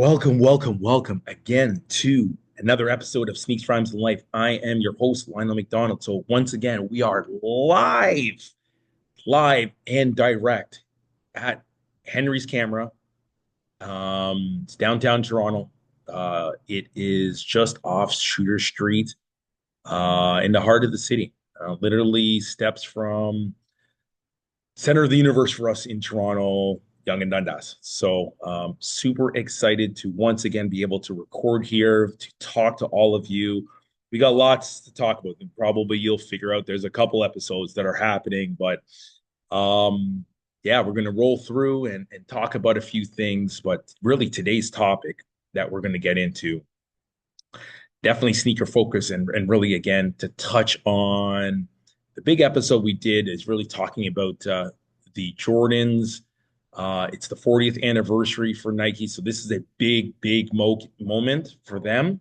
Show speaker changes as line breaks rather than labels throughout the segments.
Welcome again to another episode of Sneaks, Rhymes, and Life. I am your host, Lionel McDonald. So once again, we are live and direct at Henry's Camera. It's downtown Toronto. It is just off Shooter Street, in the heart of the city. Literally steps from center of the universe for us in Toronto, Yonge and Dundas. So super excited to once again be able to record here, to talk to all of you. We got lots to talk about, and probably you'll figure out there's a couple episodes that are happening, but yeah, we're going to roll through and talk about a few things. But really, today's topic that we're going to get into definitely sneaker focus and really again to touch on the big episode we did is really talking about the Jordans. It's the 40th anniversary for Nike, so this is a big moment for them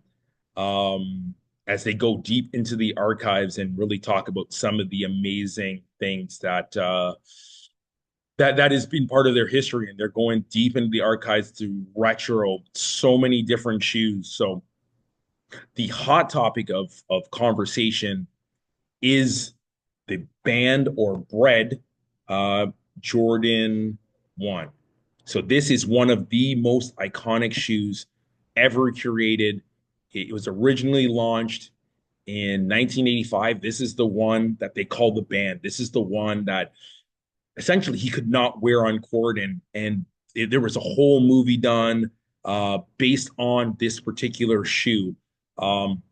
as they go deep into the archives and really talk about some of the amazing things that has been part of their history, and they're going deep into the archives to retro so many different shoes. So the hot topic of conversation is the banned or bred uh, Jordan 1. So this is one of the most iconic shoes ever curated. It was originally launched in 1985. This is the one that they call the band. This is the one that essentially he could not wear on court, and there was a whole movie done based on this particular shoe. Um,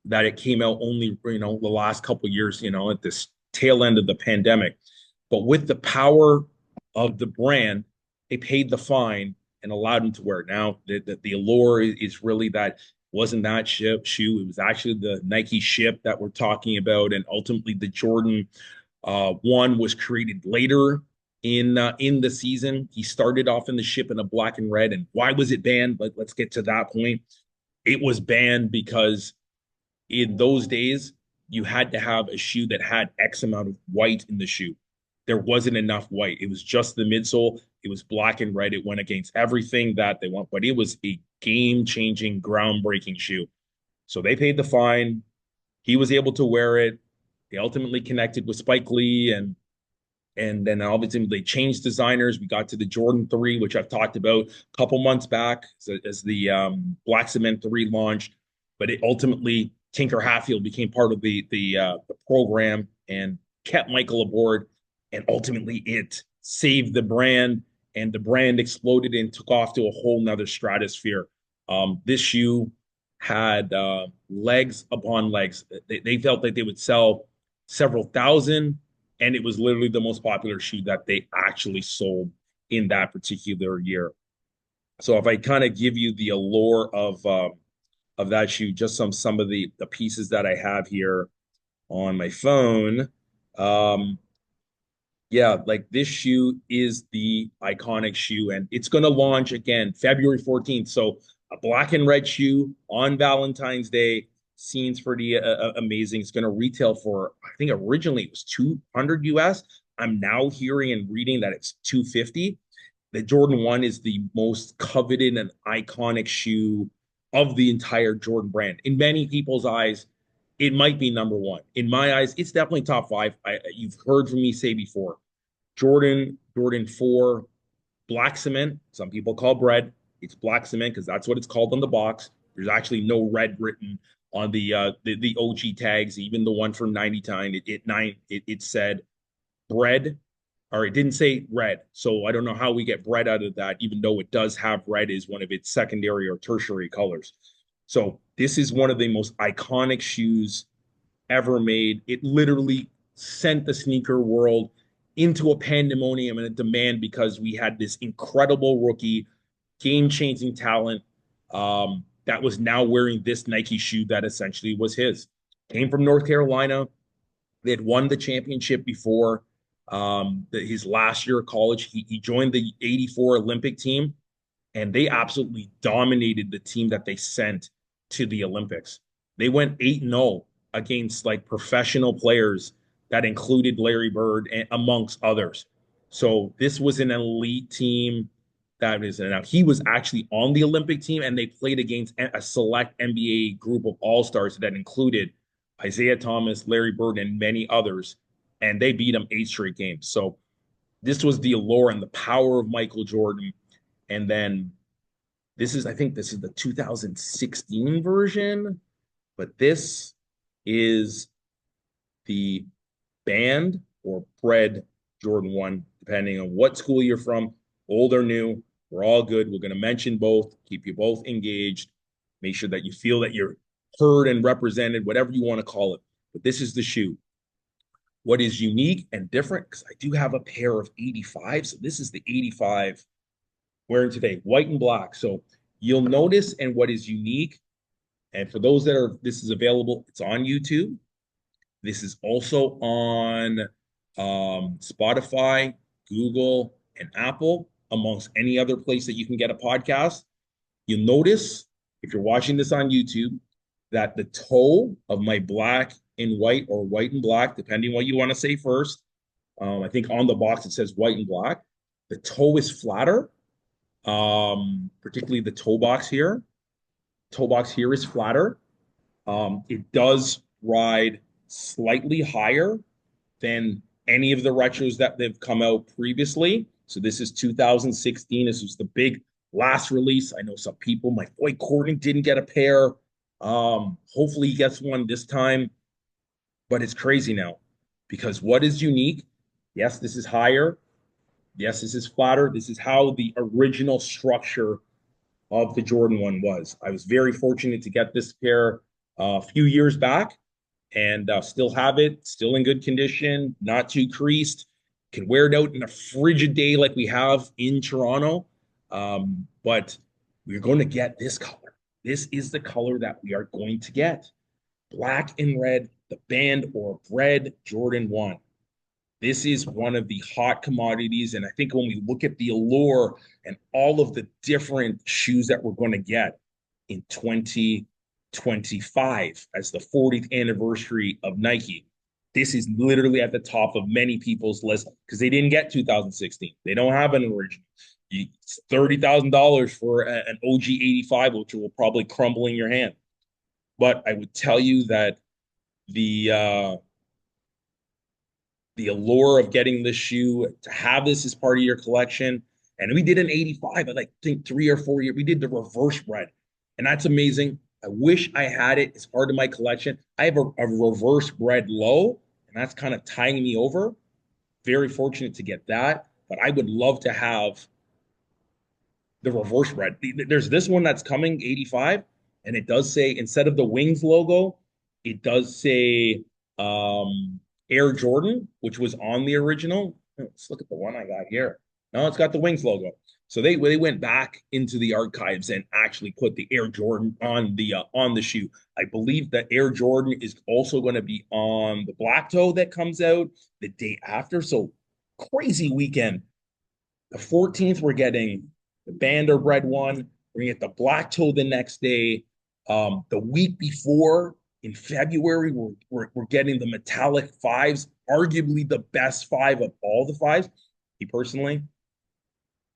that it came out only the last couple of years, at this tail end of the pandemic. But with the power of the brand, they paid the fine and allowed him to wear it. Now the allure is really that wasn't that shoe. It was actually the Nike ship that we're talking about, and ultimately the Jordan 1 was created later in the season. He started off in the ship in a black and red. And why was it banned? Let's get to that point. It was banned because in those days, you had to have a shoe that had X amount of white in the shoe. There wasn't enough white. It was just the midsole. It was black and red. It went against everything that they want, but it was a game-changing, groundbreaking shoe. So they paid the fine. He was able to wear it. They ultimately connected with Spike Lee, and then obviously they changed designers. We got to the Jordan 3, which I've talked about a couple months back as the Black Cement 3 launched. But it ultimately, Tinker Hatfield became part of the program and kept Michael aboard. And ultimately, it saved the brand, and the brand exploded and took off to a whole nother stratosphere. This shoe had legs upon legs. They felt like they would sell several thousand, and it was literally the most popular shoe that they actually sold in that particular year. So if I kind of give you the allure of that shoe, just some of the pieces that I have here on my phone. Um, yeah, like this shoe is the iconic shoe, and it's going to launch again February 14th. So a black and red shoe on Valentine's Day seems pretty amazing. It's going to retail for, I think originally it was 200 US. I'm now hearing and reading that it's 250. The Jordan 1 is the most coveted and iconic shoe of the entire Jordan brand. In many people's eyes, it might be number one. In my eyes, it's definitely top five. You've heard from me say before, Jordan 4, black cement. Some people call Bred. It's black cement because that's what it's called on the box. There's actually no red written on the OG tags, even the one from 99. It said Bred, or it didn't say red. So I don't know how we get Bred out of that, even though it does have red as one of its secondary or tertiary colors. So this is one of the most iconic shoes ever made. It literally sent the sneaker world into a pandemonium and a demand because we had this incredible rookie, game-changing talent that was now wearing this Nike shoe that essentially was his. Came from North Carolina. They had won the championship before his last year of college. He joined the '84 Olympic team, and they absolutely dominated the team that they sent to the Olympics. They went 8-0 against like professional players that included Larry Bird and amongst others. So this was an elite team. That is it. Now he was actually on the Olympic team, and they played against a select NBA group of all-stars that included Isaiah Thomas, Larry Bird, and many others, and they beat him 8 straight games. So this was the allure and the power of Michael Jordan. And then I think this is the 2016 version, but this is the banned or bred Jordan 1, depending on what school you're from, old or new. We're all good. We're going to mention both, keep you both engaged, make sure that you feel that you're heard and represented, whatever you want to call it. But this is the shoe. What is unique and different, because I do have a pair of 85. So this is the 85 wearing today, white and black. So you'll notice, and what is unique, and for those that are, this is available, it's on YouTube. This is also on Spotify, Google, and Apple, amongst any other place that you can get a podcast. You'll notice, if you're watching this on YouTube, that the toe of my black and white, or white and black, depending what you want to say first. I think on the box it says white and black. The toe is flatter, particularly the toe box here. Toe box here is flatter. It does ride slightly higher than any of the retros that they've come out previously. So this is 2016. This was the big last release. I know some people, my boy Courtney didn't get a pair. Hopefully he gets one this time. But it's crazy now, because what is unique? Yes, this is higher. Yes, this is flatter. This is how the original structure of the Jordan 1 was. I was very fortunate to get this pair a few years back, and still have it, still in good condition, not too creased. Can wear it out in a frigid day like we have in Toronto. But we're going to get this color. This is the color that we are going to get. Black and red, the band or Bred Jordan 1. This is one of the hot commodities. And I think when we look at the allure and all of the different shoes that we're going to get in 2025 as the 40th anniversary of Nike, this is literally at the top of many people's list, because they didn't get 2016. They don't have an original. It's $30,000 for an OG 85, which will probably crumble in your hand. But I would tell you that the allure of getting this shoe, to have this as part of your collection, and we did an 85, I think 3 or 4 years. We did the reverse bred, and that's amazing. I wish I had it as part of my collection. I have a reverse bred low, and that's kind of tying me over. Very fortunate to get that, but I would love to have the reverse bred. There's this one that's coming, 85, and it does say, instead of the Wings logo, it does say Air Jordan, which was on the original. Let's look at the one I got here. No, it's got the Wings logo. So they went back into the archives and actually put the Air Jordan on the shoe. I believe that Air Jordan is also going to be on the black toe that comes out the day after. So crazy weekend. The 14th, we're getting the band or Bred 1. We're gonna get the black toe the next day. The week before, in February, we're getting the metallic 5s, arguably the best 5 of all the 5s. Me personally,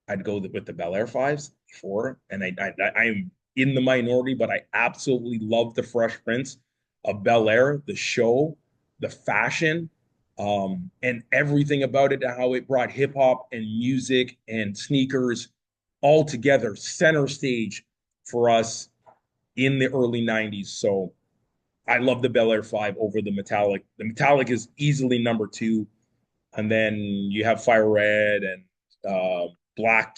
I'd go with the Bel Air 5s before, and I am in the minority, but I absolutely love the Fresh Prince of Bel Air, the show, the fashion, and everything about it, how it brought hip hop and music and sneakers all together, center stage for us in the early 90s. So I love the Bel Air 5 over the metallic. The metallic is easily number 2. And then you have Fire Red and Black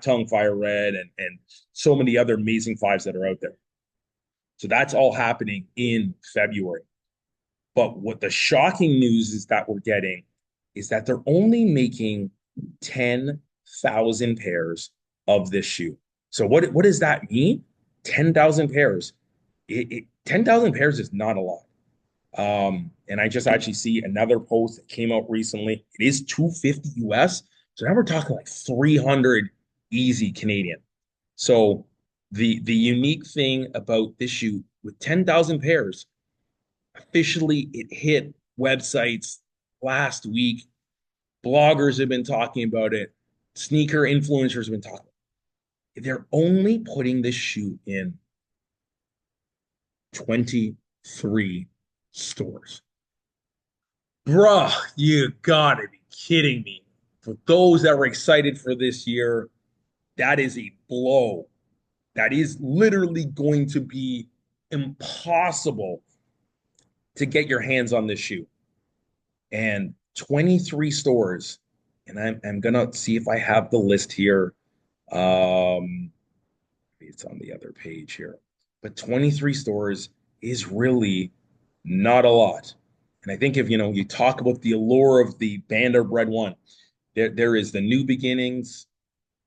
Tongue Fire Red and so many other amazing 5s that are out there. So that's all happening in February. But what the shocking news is that we're getting is that they're only making 10,000 pairs of this shoe. So what does that mean? 10,000 pairs. 10,000 pairs is not a lot. And I just actually see another post that came out recently. It is 250 US. So now we're talking like 300 easy Canadian. So the unique thing about this shoe, with 10,000 pairs, officially it hit websites last week. Bloggers have been talking about it. Sneaker influencers have been talking. They're only putting this shoe in 23 stores. Bruh, you gotta be kidding me. For those that were excited for this year, that is a blow. That is literally going to be impossible to get your hands on this shoe. And 23 stores. And I'm gonna see if I have the list here. Um, it's on the other page here. But 23 stores is really not a lot. And I think if you talk about the allure of the Banda Bread one, there is the New Beginnings,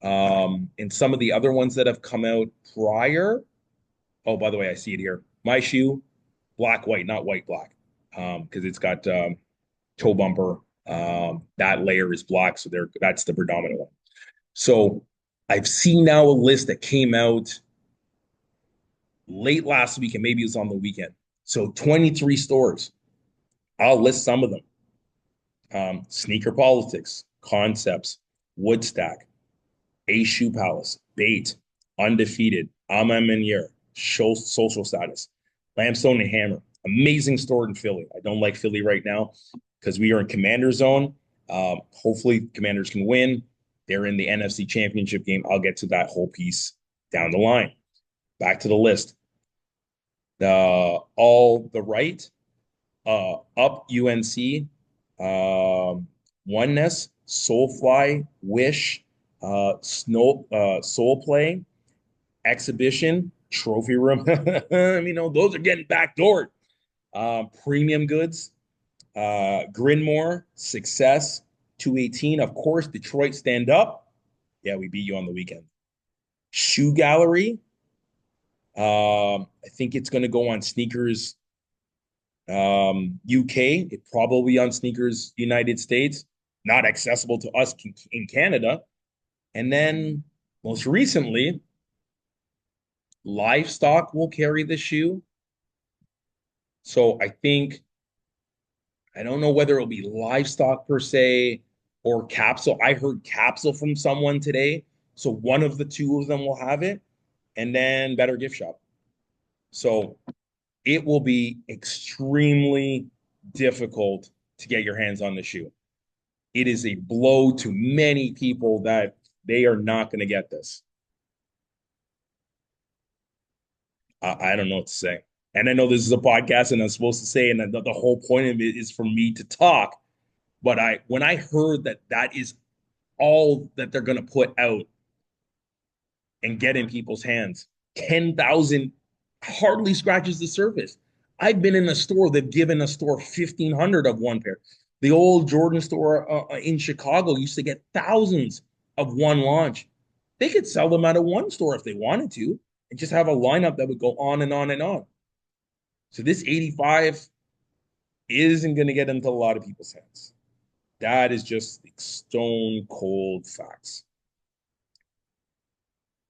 and some of the other ones that have come out prior. Oh, by the way, I see it here. My shoe, black, white, not white, black, because it's got toe bumper. That layer is black, so that's the predominant one. So I've seen now a list that came out late last week, and maybe it was on the weekend. So 23 stores. I'll list some of them. Sneaker Politics, Concepts, Woodstack, A Shoe Palace, Bait, Undefeated, Amamenier, Social Status, Lamstone and Hammer. Amazing store in Philly. I don't like Philly right now because we are in Commander Zone. Hopefully, Commanders can win. They're in the NFC Championship game. I'll get to that whole piece down the line. Back to the list. All the right, Up UNC, Oneness, Soulfly, Wish, Soul Play, Exhibition, Trophy Room. Those are getting backdoored. Premium Goods, Grinmore, Success, 218. Of course, Detroit Stand Up. Yeah, we beat you on the weekend. Shoe Gallery. I think it's going to go on Sneakers UK. It probably on Sneakers United States. Not accessible to us in Canada. And then most recently, Livestock will carry the shoe. So I don't know whether it'll be Livestock per se or Capsule. I heard Capsule from someone today. So one of the two of them will have it. And then Better Gift Shop. So it will be extremely difficult to get your hands on the shoe. It is a blow to many people that they are not going to get this. I don't know what to say. And I know this is a podcast and I'm supposed to say, and the whole point of it is for me to talk. But when I heard that that is all that they're going to put out and get in people's hands, 10,000 hardly scratches the surface. I've been in a store, they've given a store 1,500 of one pair. The old Jordan store in Chicago used to get thousands of one launch. They could sell them out of one store if they wanted to and just have a lineup that would go on and on and on. So this 85 isn't going to get into a lot of people's hands. That is just stone cold facts.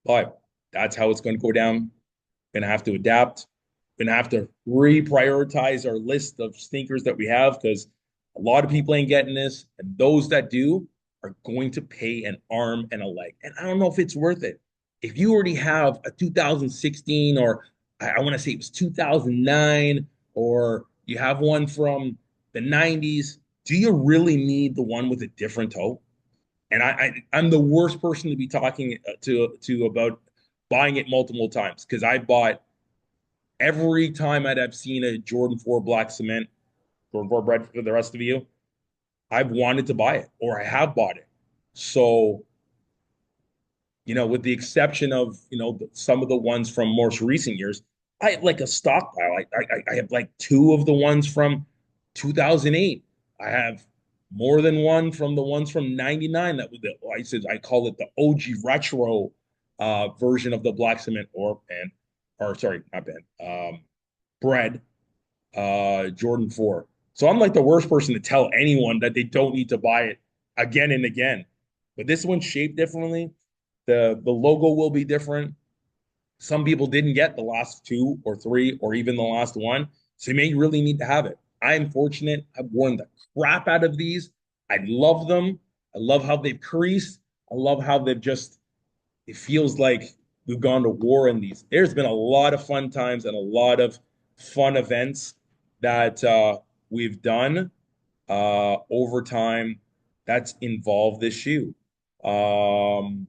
But that's how it's going to go down. Going to have to adapt. Going to have to reprioritize our list of sneakers that we have because a lot of people ain't getting this. And those that do are going to pay an arm and a leg. And I don't know if it's worth it. If you already have a 2016 or I want to say it was 2009 or you have one from the 90s, do you really need the one with a different toe? And I'm the worst person to be talking to about buying it multiple times because I bought every time I'd have seen a Jordan 4 black cement, Jordan 4 Bred for the rest of you, I've wanted to buy it or I have bought it. So, with the exception of, some of the ones from most recent years, I have like a stockpile. I have like two of the ones from 2008. I have more than one from the ones from 99 that was I call it the OG retro version of the black cement or band or sorry, not band, Bred Jordan 4. So I'm like the worst person to tell anyone that they don't need to buy it again and again. But this one's shaped differently. The logo will be different. Some people didn't get the last two or three or even the last one. So you may really need to have it. I'm fortunate. I've worn the crap out of these. I love them. I love how they've creased. I love how they've just it feels like we've gone to war in these. There's been a lot of fun times and a lot of fun events that we've done over time that's involved this shoe. Um,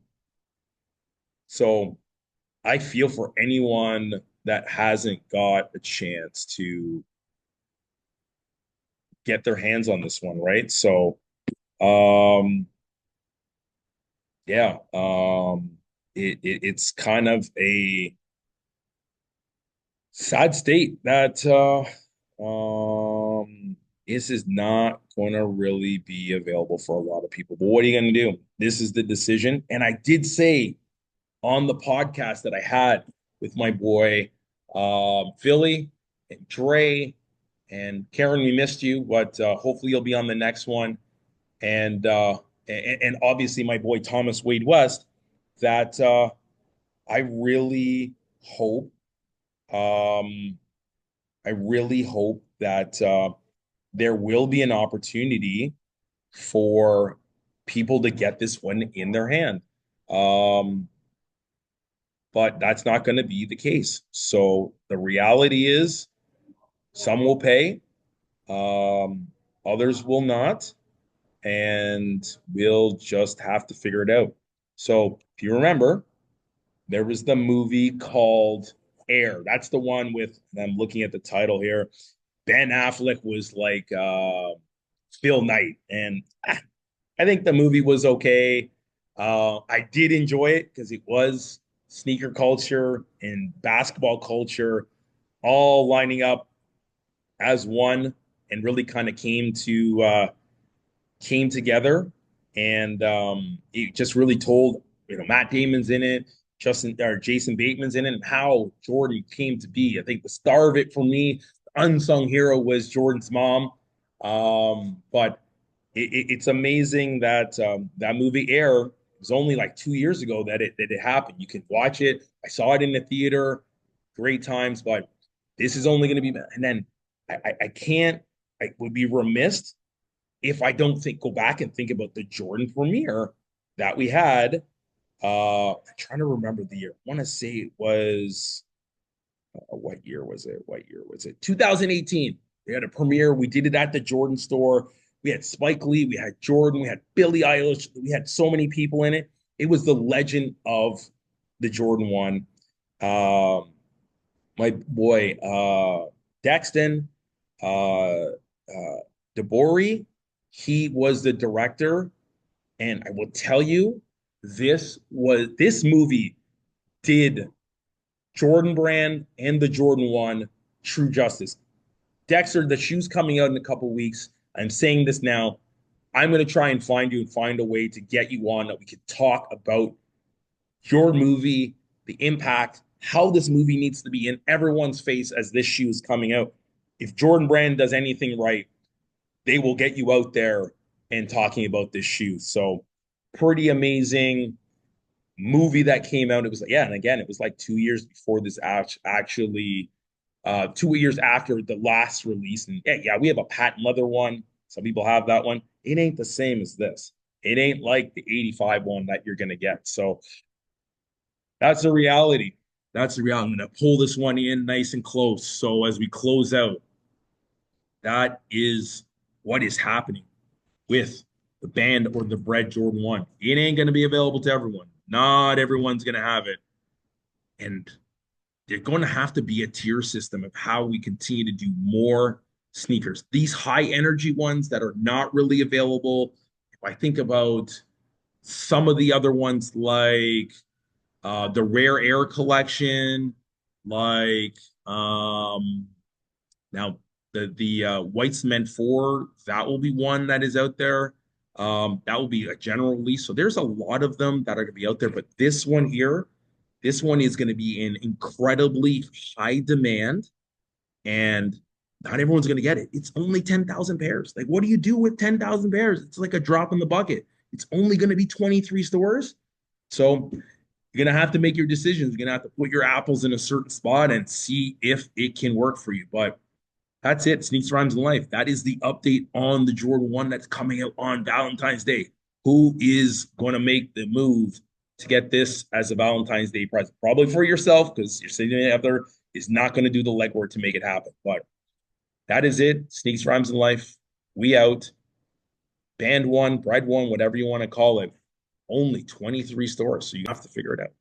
so I feel for anyone that hasn't got a chance to get their hands on this one, right? So, um, yeah, it's kind of a sad state that this is not going to really be available for a lot of people. But what are you going to do? This is the decision. And I did say on the podcast that I had with my boy Philly and Dre and Karen, we missed you, but hopefully you'll be on the next one. And and obviously my boy Thomas Wade West, that I really hope um, I really hope that there will be an opportunity for people to get this one in their hand. Um, but that's not going to be the case. So the reality is some will pay, um, others will not, and we'll just have to figure it out. So if you remember, there was the movie called Air. That's the one with, and I'm looking at the title here. Ben Affleck was like Phil Knight, and I think the movie was okay. I did enjoy it because it was sneaker culture and basketball culture all lining up as one, and really kind of came together, and it just really told, Matt Damon's in it, Justin or Jason Bateman's in it, and how Jordan came to be. I think the star of it for me, the unsung hero, was Jordan's mom. But it's amazing that that movie Air, it was only like 2 years ago that it happened. You can watch it. I saw it in the theater, great times. But this is only going to be, and then I can't. I would be remiss if I don't go back and think about the Jordan premiere that we had. I'm trying to remember the year. I want to say it was what year was it? What year was it? 2018. They had a premiere. We did it at the Jordan store. We had Spike Lee, we had Jordan, we had Billie Eilish, we had so many people in it. It was the legend of the Jordan one. Um, my boy Dexton, DeBory, he was the director, and I will tell you, this movie did Jordan Brand and the Jordan One true justice. Dexter, the shoe's coming out in a couple weeks. I'm saying this now. I'm going to try and find you and find a way to get you on that we could talk about your movie, the impact, how this movie needs to be in everyone's face as this shoe is coming out. If Jordan Brand does anything right, they will get you out there and talking about this shoe. So, pretty amazing movie that came out. It was, yeah, and again, it was like 2 years before this actually 2 years after the last release. And yeah, we have a patent leather one. Some people have that one. It ain't the same as this. It ain't like the 85 one that you're gonna get. So that's the reality. That's the reality. I'm gonna pull this one in nice and close. So as we close out, that is what is happening with the band or the Bred Jordan 1. It ain't gonna be available to everyone. Not everyone's gonna have it. And they're going to have to be a tier system of how we continue to do more sneakers. These high energy ones that are not really available. If I think about some of the other ones, like the Rare Air collection, like now the White Cement 4, that will be one that is out there. That will be a general release. So there's a lot of them that are going to be out there, but this one here, this one is going to be in incredibly high demand, and not everyone's going to get it. It's only 10,000 pairs. Like, what do you do with 10,000 pairs? It's like a drop in the bucket. It's only going to be 23 stores. So you're going to have to make your decisions. You're going to have to put your apples in a certain spot and see if it can work for you. But that's it. Sneaks, Rhymes, and Life. That is the update on the Jordan 1 that's coming out on Valentine's Day. Who is going to make the move to get this as a Valentine's Day present. Probably for yourself because your significant other is not going to do the legwork to make it happen. But that is it. Sneaks, rhymes, and life. We out. Band one, Bred one, whatever you want to call it. Only 23 stores, so you have to figure it out.